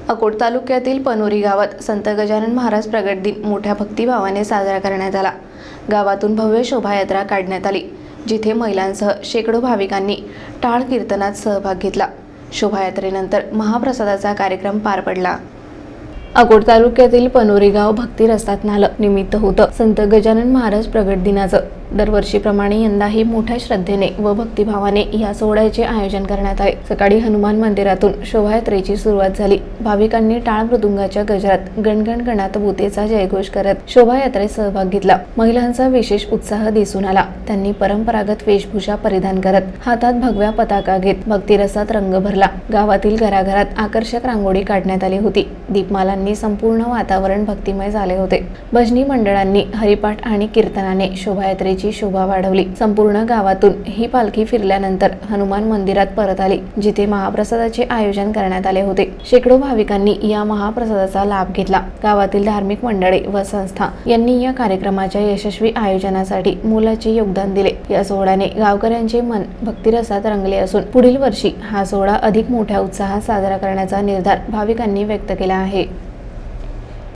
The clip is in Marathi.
अकोट तालुक्यातील पनोरी गावात संत गजानन महाराज प्रगट दिन मोठ्या भक्तिभावाने साजरा करण्यात आला। गावातून भव्य शोभायात्रा काढण्यात आली, जिथे महिलांसह शेकडो भाविकांनी टाळ कीर्तनात सहभाग घेतला। शोभायात्रेनंतर महाप्रसादाचा कार्यक्रम पार पडला। अकोट तालुक्यातील पनोरी गाव भक्ती रसात नालं निमित्त होतं संत गजानन महाराज प्रगट दिनाचं। दरवर्षीप्रमाणे यंदाही मोठ्या श्रद्धेने व भक्तिभावाने या सोहळ्याचे आयोजन करण्यात आले। सकाळी हनुमान मंदिरातून शोभायात्रेची सुरुवात झाली। भाविकांनी टाळ मृदुंगाच्या गजरात गणगण गणात भूतेचा जयघोष करत शोभायात्रेत सहभाग घेतला। महिलांचा विशेष उत्साह दिसून आला। त्यांनी परंपरागत वेशभूषा परिधान करत हातात भगव्या पताका घेत भक्तिरसात रंग भरला। गावातील घराघरात आकर्षक रांगोळी काढण्यात आली होती। दीपमालांनी संपूर्ण वातावरण भक्तिमय झाले होते। भजनी मंडळांनी हरिपाठ आणि कीर्तनाने शोभायात्रेची शोभा वाढवली। संपूर्ण गावातून ही पालखी फिरल्यानंतर हनुमान मंदिरात परत आली, जिथे महाप्रसादाचे आयोजन करण्यात आले होते। शेकडो भाविकांनी या महाप्रसादाचा लाभ घेतला। गावातील धार्मिक मंडळे व संस्था यांनी या कार्यक्रमाच्या यशस्वी आयोजनासाठी मोलाचे योगदान दिले। या सोहळ्याने गावकऱ्यांचे मन भक्तिरसात रंगले असून पुढील वर्षी हा सोहळा अधिक मोठ्या उत्साहात साजरा करण्याचा निर्धार भाविकांनी व्यक्त केला आहे।